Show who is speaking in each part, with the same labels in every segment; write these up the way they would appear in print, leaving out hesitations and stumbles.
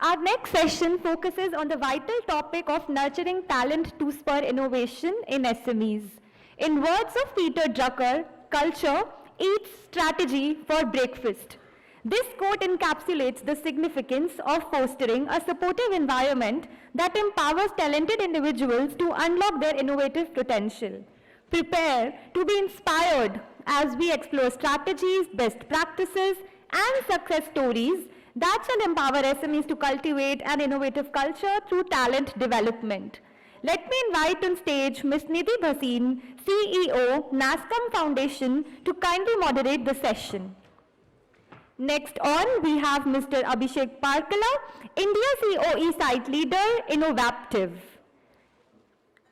Speaker 1: Our next session focuses on the vital topic of nurturing talent to spur innovation in SMEs. In words of Peter Drucker, culture eats strategy for breakfast. This quote encapsulates the significance of fostering a supportive environment that empowers talented individuals to unlock their innovative potential. Prepare to be inspired as we explore strategies, best practices, and success stories that shall empower SMEs to cultivate an innovative culture through talent development. Let me invite on stage Ms. Nidhi Bhasin, CEO, Nasscom Foundation, to kindly moderate the session. Next on, we have Mr. Abhishek Parkala, India's COE site leader, Innovaptive.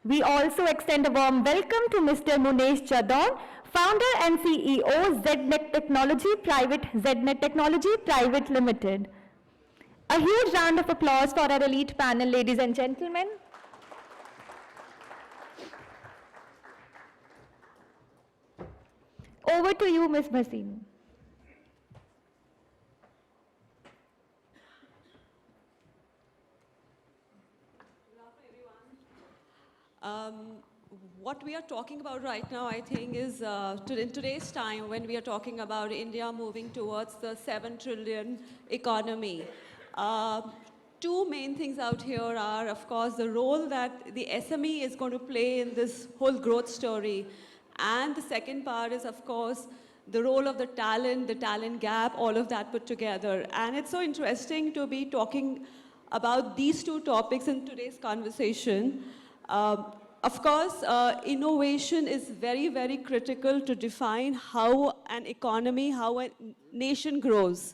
Speaker 1: We also extend a warm welcome to Mr. Munesh Jadoun, founder and CEO, Znet Technology Private Limited. A huge round of applause for our elite panel, ladies and gentlemen. Over to you, Ms. Bhasin.
Speaker 2: What we are talking about right now, I think, is in today's time when we are talking about India moving towards the 7 trillion economy. Two main things out here are, of course, the role that the SME is going to play in this whole growth story. And the second part is, of course, the role of the talent gap, all of that put together. And it's so interesting to be talking about these two topics in today's conversation. Of course, innovation is very, very critical to define how an economy, how a nation grows.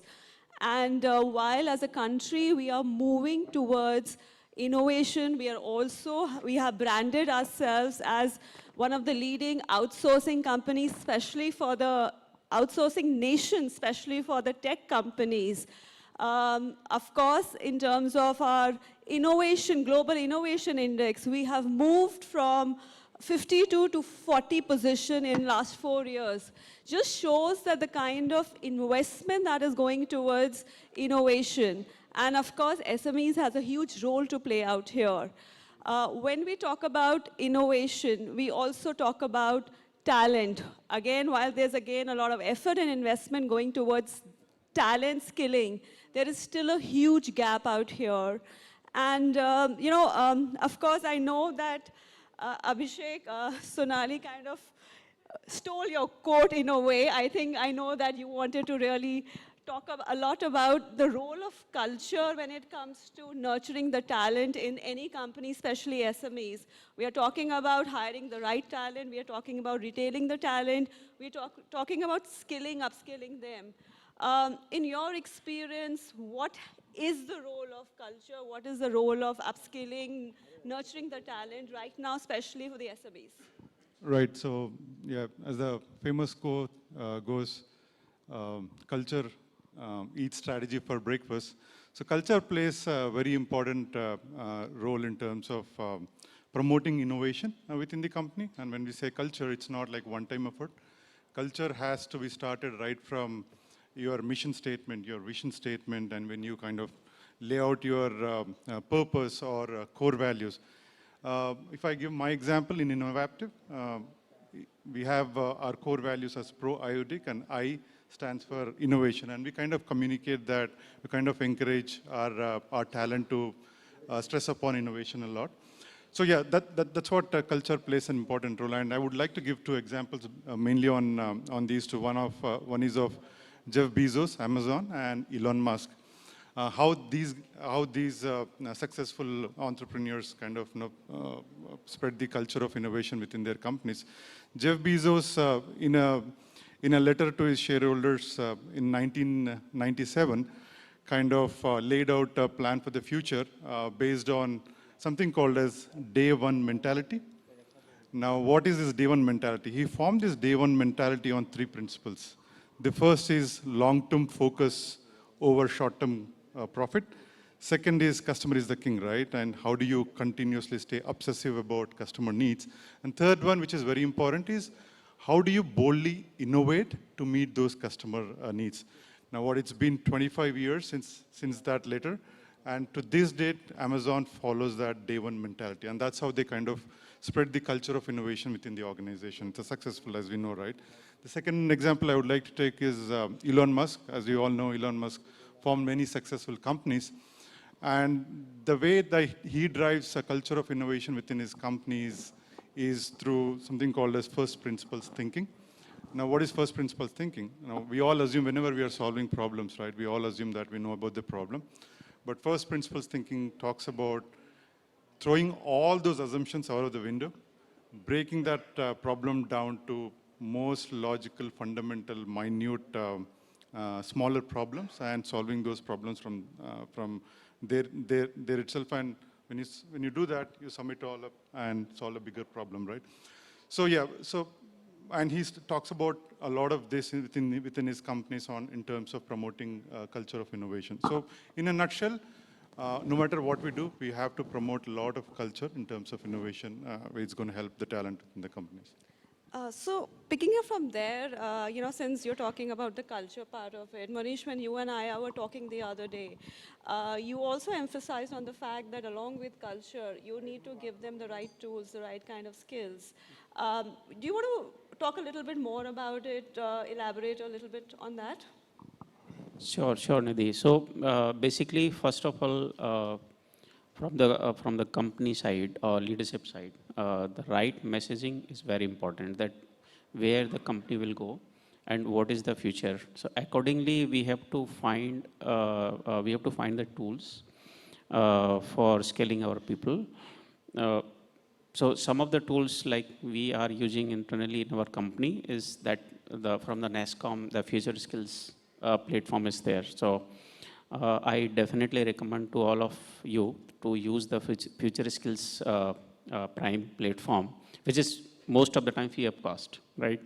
Speaker 2: And while as a country we are moving towards innovation, we have branded ourselves as one of the leading outsourcing companies, especially for the outsourcing nation, especially for the tech companies. Of course, in terms of our innovation, global innovation index, we have moved from 52 to 40 position in last 4 years. Just shows that the kind of investment that is going towards innovation. And of course, SMEs has a huge role to play out here. When we talk about innovation, we also talk about talent. Again, while there's a lot of effort and investment going towards talent skilling, there is still a huge gap out here. And, of course, I know that Abhishek, Sonali kind of stole your quote in a way. I know that you wanted to really talk a lot about the role of culture when it comes to nurturing the talent in any company, especially SMEs. We are talking about hiring the right talent. We are talking about retaining the talent. We are talking about skilling, upskilling them. In your experience, what is the role of culture? What is the role of upskilling, nurturing the talent right now, especially for the SMEs?
Speaker 3: Right. So, yeah, as the famous quote goes, culture eats strategy for breakfast. So culture plays a very important role in terms of promoting innovation within the company. And when we say culture, it's not like one-time effort. Culture has to be started right from your mission statement, your vision statement, and when you kind of lay out your purpose or core values. If I give my example in Innovaptive, we have our core values as pro-IoT, and I stands for innovation, and we kind of communicate that, we kind of encourage our talent to stress upon innovation a lot. So yeah, that's what culture plays an important role, and I would like to give two examples mainly on these two. One is of Jeff Bezos, Amazon, and Elon Musk. How these successful entrepreneurs kind of spread the culture of innovation within their companies. Jeff Bezos, in a letter to his shareholders in 1997, kind of laid out a plan for the future based on something called as day one mentality. Now, what is this day one mentality? He formed this day one mentality on 3 principles. The first is long-term focus over short-term profit. Second is customer is the king, right? And how do you continuously stay obsessive about customer needs? And third one, which is very important, is how do you boldly innovate to meet those customer needs? Now, it's been 25 years since that letter, And to this date, Amazon follows that day one mentality. And that's how they kind of spread the culture of innovation within the organization. It's a successful, as we know, right? The second example I would like to take is Elon Musk. As you all know, Elon Musk formed many successful companies. And the way that he drives a culture of innovation within his companies is through something called as first principles thinking. Now, what is first principles thinking? We all assume whenever we are solving problems, right? We all assume that we know about the problem. But first principles thinking talks about throwing all those assumptions out of the window, breaking that problem down to most logical, fundamental, minute, smaller problems, and solving those problems from there itself. And when you do that, you sum it all up and solve a bigger problem, right? So yeah, and he talks about a lot of this within his companies in terms of promoting culture of innovation. So in a nutshell, no matter what we do, we have to promote a lot of culture in terms of innovation, where it's going to help the talent in the companies.
Speaker 2: So picking up from there, since you're talking about the culture part of it, Manish, when you and I were talking the other day, you also emphasized on the fact that along with culture, you need to give them the right tools, the right kind of skills. Do you want to talk a little bit more about it, elaborate a little bit on that?
Speaker 4: Sure, Nidhi. So basically, first of all, from the company side or leadership side, the right messaging is very important. That where the company will go and what is the future. So accordingly, we have to find the tools for scaling our people. So some of the tools like we are using internally in our company is that from the Nasscom, the future skills platform is there. So I definitely recommend to all of you to use the future skills prime platform, which is most of the time free of cost, right?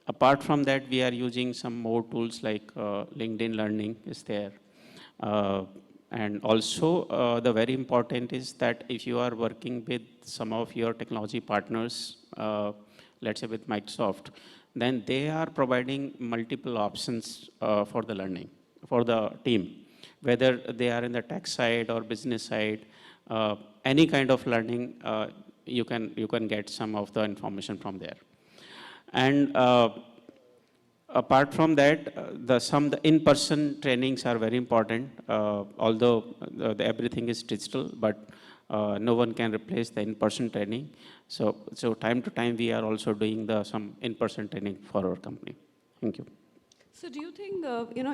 Speaker 4: Apart from that, we are using some more tools like LinkedIn Learning is there. And also, the very important is that if you are working with some of your technology partners, let's say with Microsoft, then they are providing multiple options for the learning, for the team, whether they are in the tech side or business side, any kind of learning, you can get some of the information from there. And apart from that, the in-person trainings are very important, although everything is digital, but no one can replace the in-person training. So time to time, we are also doing some in-person training for our company. Thank you.
Speaker 2: So do you think,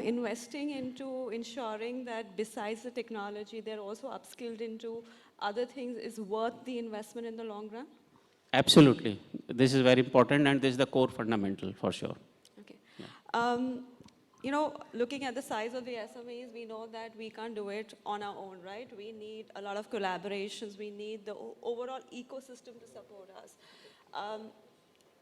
Speaker 2: investing into ensuring that besides the technology, they're also upskilled into other things is worth the investment in the long run?
Speaker 4: Absolutely. This is very important, and this is the core fundamental for sure.
Speaker 2: Okay. Looking at the size of the SMEs, we know that we can't do it on our own, right? We need a lot of collaborations. We need the overall ecosystem to support us.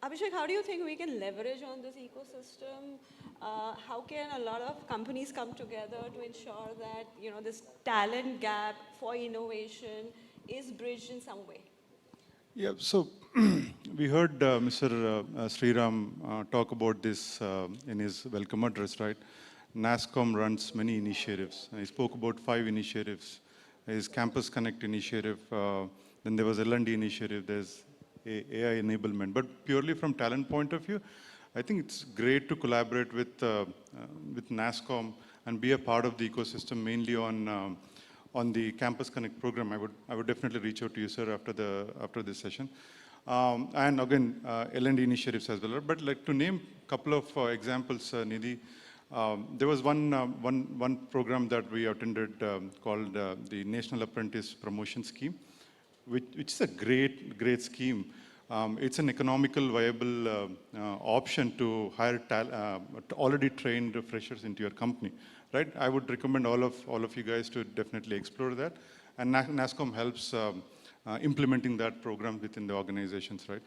Speaker 2: Abhishek, how do you think we can leverage on this ecosystem? How can a lot of companies come together to ensure that this talent gap for innovation is bridged in some way?
Speaker 3: Yeah, so we heard Mr. Sriram talk about this in his welcome address, right? Nasscom runs many initiatives. He spoke about 5 initiatives. His Campus Connect initiative, then there was L&D initiative, there's AI enablement. But purely from talent point of view, I think it's great to collaborate with Nasscom and be a part of the ecosystem, mainly on the Campus Connect program. I would definitely reach out to you, sir, after this session. And again, L&D initiatives as well. But like to name a couple of examples, Nidhi, there was one program that we attended called the National Apprentice Promotion Scheme, which is a great scheme. It's an economical, viable option to hire already trained freshers into your company, right? I would recommend all of you guys to definitely explore that. And Nasscom helps implementing that program within the organizations, right?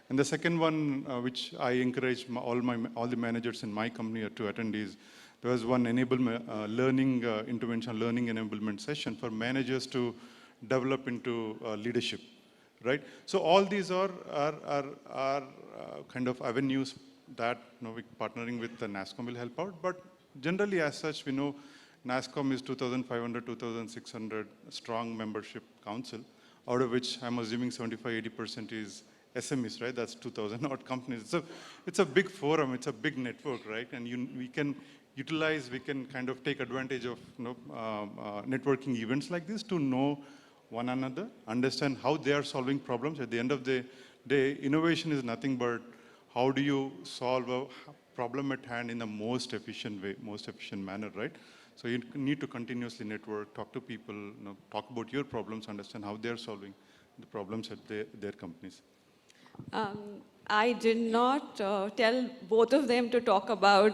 Speaker 3: And the second one, which I encourage all the managers in my company to attend, is there was one learning intervention, learning enablement session for managers to develop into leadership, right? So all these are kind of avenues that we're partnering with the Nasscom will help out. But generally, as such, we know Nasscom is 2,500, 2,600 strong membership council, out of which I'm assuming 75-80% is SMEs, right? That's 2,000 odd companies. So it's a big forum, it's a big network, right? And we can utilize, we can kind of take advantage of networking events like this to know one another, understand how they are solving problems. At the end of the day, innovation is nothing but how do you solve a problem at hand in the most efficient way, most efficient manner, right? So you need to continuously network, talk to people, talk about your problems, understand how they're solving the problems at their companies.
Speaker 2: I did not tell both of them to talk about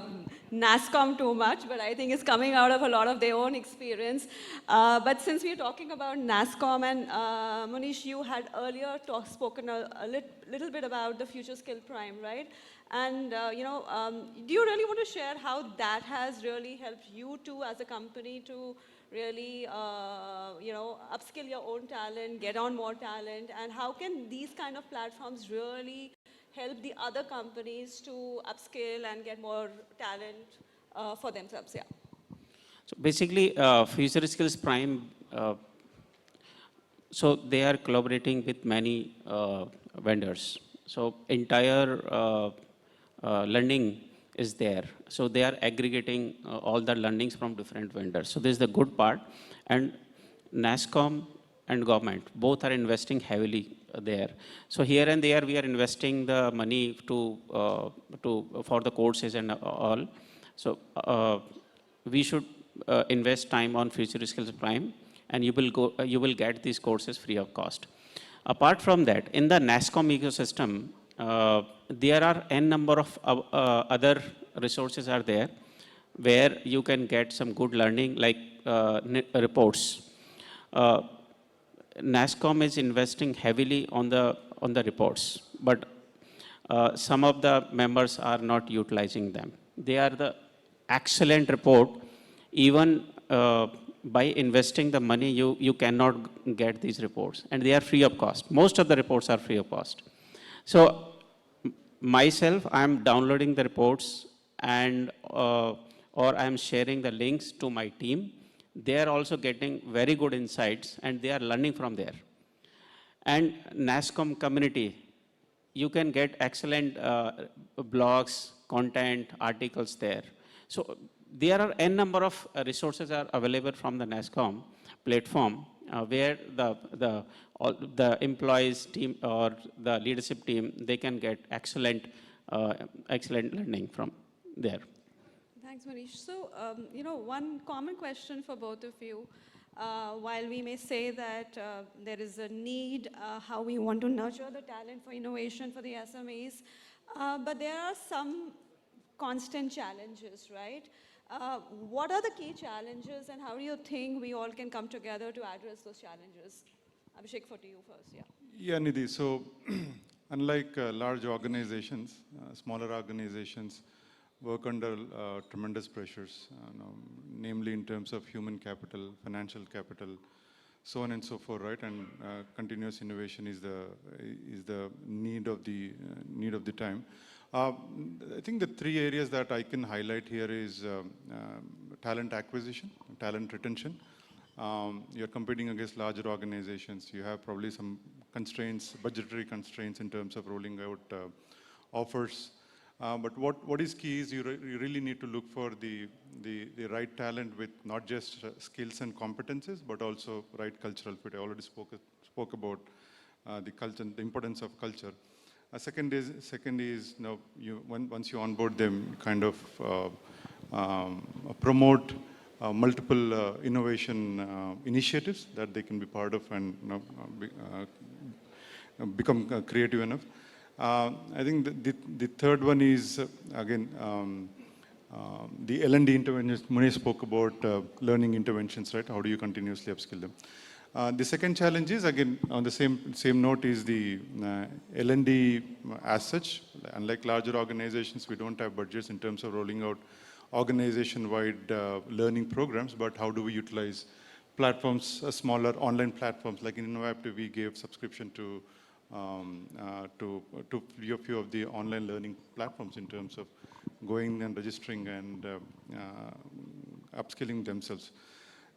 Speaker 2: Nasscom too much, but I think it's coming out of a lot of their own experience. But since we're talking about Nasscom, and Munesh, you had earlier spoken a little bit about the Future Skill Prime, right? And do you really want to share how that has really helped you too as a company to really, upskill your own talent, get on more talent, and how can these kind of platforms really help the other companies to upskill and get more talent for themselves? Yeah.
Speaker 4: So basically, Future Skills Prime, so they are collaborating with many vendors. So entire learning is there. So they are aggregating all the learnings from different vendors. So this is the good part. And Nasscom and government, both are investing heavily there. So here and there, we are investing the money for the courses and all. So we should invest time on Future Skills Prime, and you will get these courses free of cost. Apart from that, in the Nasscom ecosystem, there are n number of other resources are there where you can get some good learning, like reports. Nasscom is investing heavily on the reports, but some of the members are not utilizing them. They are the excellent report. Even by investing the money, you cannot get these reports, and they are free of cost. Most of the reports are free of cost. So myself, I'm downloading the reports, and or I'm sharing the links to my team. They are also getting very good insights, and they are learning from there. And Nasscom community, you can get excellent blogs, content, articles there. So there are n number of resources are available from the Nasscom platform where the employees team or the leadership team, they can get excellent learning from there.
Speaker 2: Thanks, Manish. So, one common question for both of you, while we may say that there is a need, how we want to nurture the talent for innovation for the SMEs, but there are some constant challenges, right? What are the key challenges, and how do you think we all can come together to address those challenges? Abhishek, for to you first, yeah.
Speaker 3: Yeah, Nidhi. So unlike large organizations, smaller organizations work under tremendous pressures, namely in terms of human capital, financial capital, so on and so forth, right? And continuous innovation is the need of the time. I think the three areas that I can highlight here is talent acquisition, talent retention. You're competing against larger organizations. You have probably some constraints, budgetary constraints in terms of rolling out offers. But what is key is you really need to look for the right talent with not just skills and competences, but also right cultural fit. I already spoke about the culture, the importance of culture. Second is once you onboard them, kind of promote multiple innovation initiatives that they can be part of and become creative enough. I think the third one is, again, the L&D interventions. Munesh spoke about learning interventions, right? How do you continuously upskill them? The second challenge is, again, on the same note, is the L&D as such. Unlike larger organizations, we don't have budgets in terms of rolling out organization-wide learning programs, but how do we utilize platforms, smaller online platforms, like in Innovaptive, we gave subscription to a few of the online learning platforms in terms of going and registering and upskilling themselves.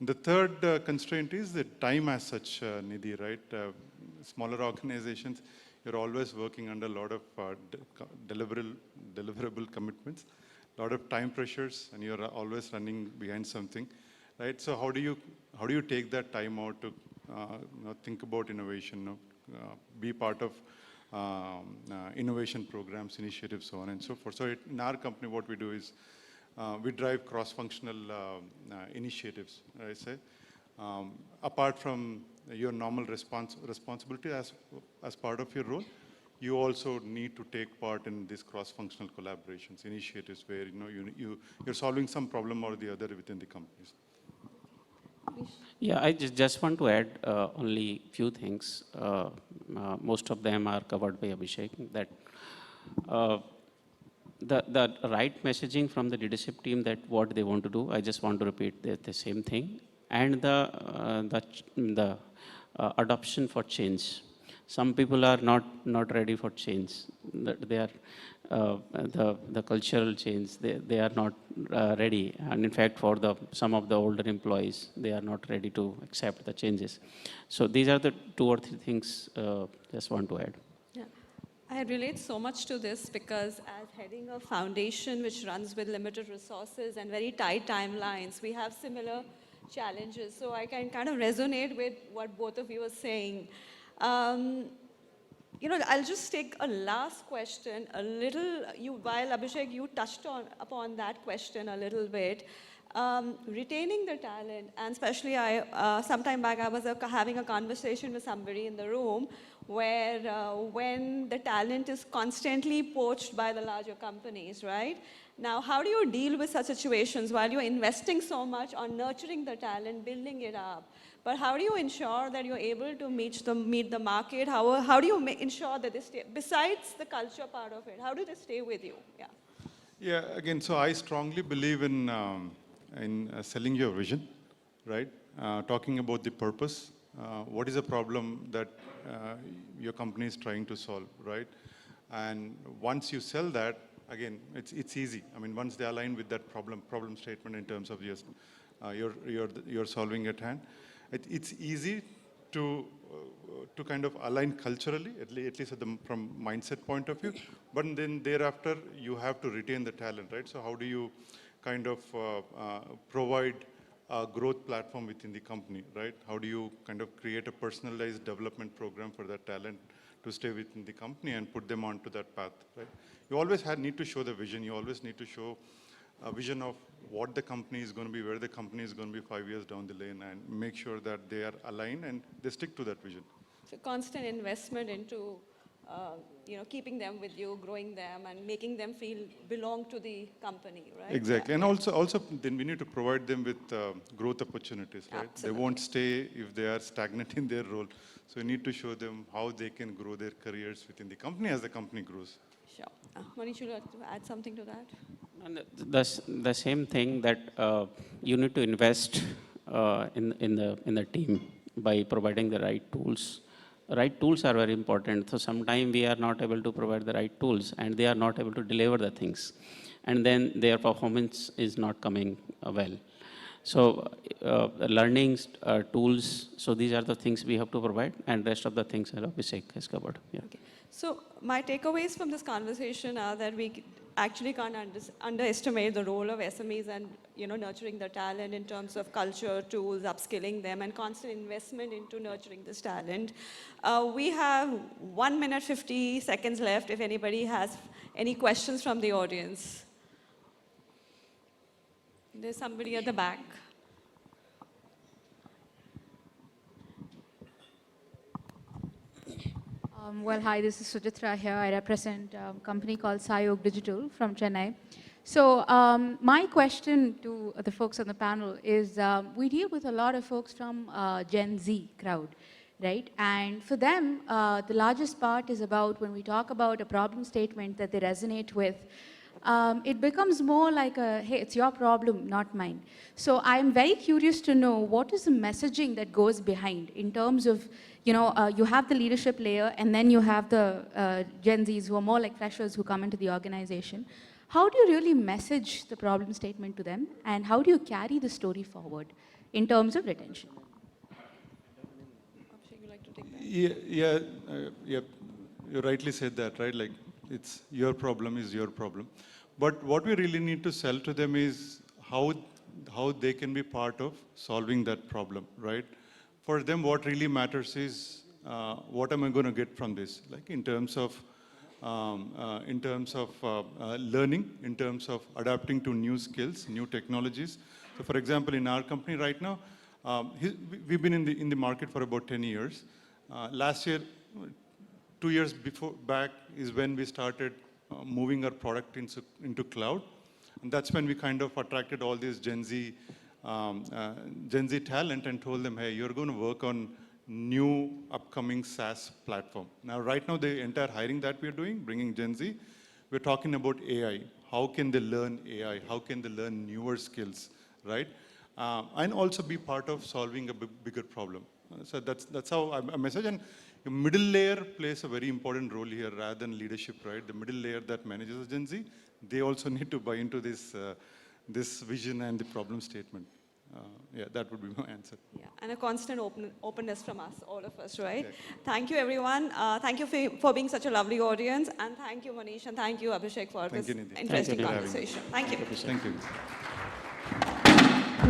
Speaker 3: The third constraint is the time as such, Nidhi, right? Smaller organizations, you're always working under a lot of deliverable commitments, a lot of time pressures, and you're always running behind something, right? So how do you take that time out to think about innovation, be part of innovation programs, initiatives, so on and so forth. So in our company, what we do is we drive cross-functional initiatives, I say. Apart from your normal responsibility as part of your role, you also need to take part in these cross-functional collaborations, initiatives where you're solving some problem or the other within the companies.
Speaker 4: Yeah, I just want to add only few things. Most of them are covered by Abhishek. That the right messaging from the leadership team, that what they want to do, I just want to repeat the same thing. And the adoption for change. Some people are not ready for change. They are the cultural change. They are not ready. And in fact, for some of the older employees, they are not ready to accept the changes. So these are the 2 or 3 things just want to add.
Speaker 2: Yeah. I relate so much to this because as heading a foundation which runs with limited resources and very tight timelines, we have similar challenges. So I can kind of resonate with what both of you are saying. I'll just take a last question, while Abhishek, you touched upon that question a little bit. Retaining the talent, and especially some time back I was having a conversation with somebody in the room where when the talent is constantly poached by the larger companies, right? Now, how do you deal with such situations while you're investing so much on nurturing the talent, building it up? But how do you ensure that you're able to meet the market? How do you ensure that they stay, besides the culture part of it, how do they stay with you? Yeah.
Speaker 3: Yeah, again, so I strongly believe in selling your vision, right? Talking about the purpose. What is the problem that your company is trying to solve, right? And once you sell that, again, it's easy. I mean, once they align with that problem statement in terms of you're solving at hand, it's easy to kind of align culturally, at least from mindset point of view. But then thereafter, you have to retain the talent, right? So how do you kind of provide a growth platform within the company, right? How do you kind of create a personalized development program for that talent to stay within the company and put them onto that path, right? You always need to show the vision. You always need to show a vision of what the company is going to be, where the company is going to be 5 years down the lane, and make sure that they are aligned and they stick to that vision.
Speaker 2: So constant investment into keeping them with you, growing them, and making them feel belong to the company, right?
Speaker 3: Exactly, and also then we need to provide them with growth opportunities, right?
Speaker 2: Absolutely.
Speaker 3: They won't stay if they are stagnant in their role. So you need to show them how they can grow their careers within the company as the company grows.
Speaker 2: Sure. Manish, would you like to add something to that?
Speaker 4: And the same thing that you need to invest in the team by providing the right tools. Right tools are very important. So sometimes we are not able to provide the right tools, and they are not able to deliver the things, and then their performance is not coming well. So learnings, tools. So these are the things we have to provide, and rest of the things that Abhishek has covered. Yeah.
Speaker 2: Okay. So my takeaways from this conversation are that we actually can't underestimate the role of SMEs and nurturing the talent in terms of culture, tools, upskilling them, and constant investment into nurturing this talent. We have 1 minute 50 seconds left if anybody has any questions from the audience. There's somebody at the back.
Speaker 5: Well, hi, this is Sujitra here. I represent a company called Sayog Digital from Chennai. So my question to the folks on the panel is, we deal with a lot of folks from Gen Z crowd, right? And for them, the largest part is about when we talk about a problem statement that they resonate with, it becomes more like a, hey, it's your problem, not mine. So I'm very curious to know what is the messaging that goes behind in terms of, you have the leadership layer, and then you have the Gen Zs who are more like freshers who come into the organization. how do you really message the problem statement to them, and how do you carry the story forward in terms of retention?
Speaker 2: Abhishek, you like to take that?
Speaker 3: Yeah, you rightly said that, right? Like, it's your problem is your problem. But what we really need to sell to them is how they can be part of solving that problem, right? For them, what really matters is what am I going to get from this? Like in terms of learning, in terms of adapting to new skills, new technologies. So, for example, in our company right now, we've been in the market for about 10 years. Last year, 2 years back is when we started moving our product into cloud. And that's when we kind of attracted all these Gen Z talent and told them, hey, you're going to work on new upcoming SaaS platform. Now, right now, the entire hiring that we're doing, bringing Gen Z, we're talking about AI. How can they learn AI? How can they learn newer skills, right? And also be part of solving a bigger problem. So that's how I message. And the middle layer plays a very important role here rather than leadership, right? The middle layer that manages Gen Z, they also need to buy into this vision and the problem statement. Yeah, that would be my answer.
Speaker 2: Yeah, and a constant openness from us, all of us, right?
Speaker 3: Exactly.
Speaker 2: Thank you, everyone. Thank you for being such a lovely audience. And thank you, Manish, and thank you, Abhishek, for
Speaker 3: Thank
Speaker 2: this
Speaker 3: you, Nidhi.
Speaker 2: interesting
Speaker 4: Thank you.
Speaker 2: conversation. Thank you.
Speaker 3: Thank you.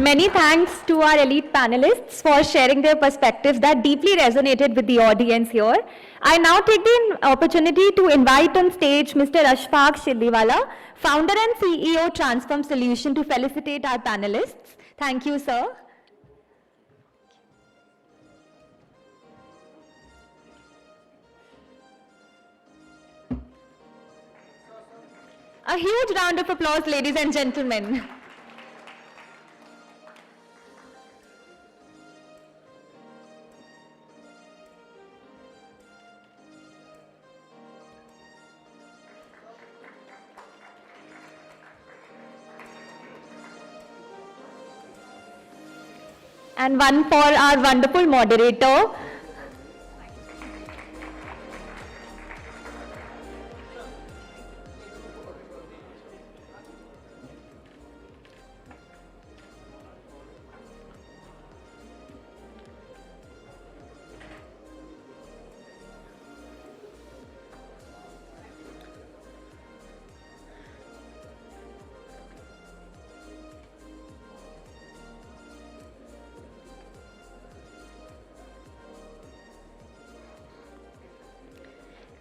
Speaker 1: Many thanks to our elite panelists for sharing their perspectives that deeply resonated with the audience here. I now take the opportunity to invite on stage Mr. Ashfaq Shilliwala, founder and CEO Transform Solution, to felicitate our panelists. Thank you, sir. A huge round of applause, ladies and gentlemen. And one for our wonderful moderator.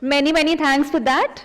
Speaker 1: Many, many thanks for that.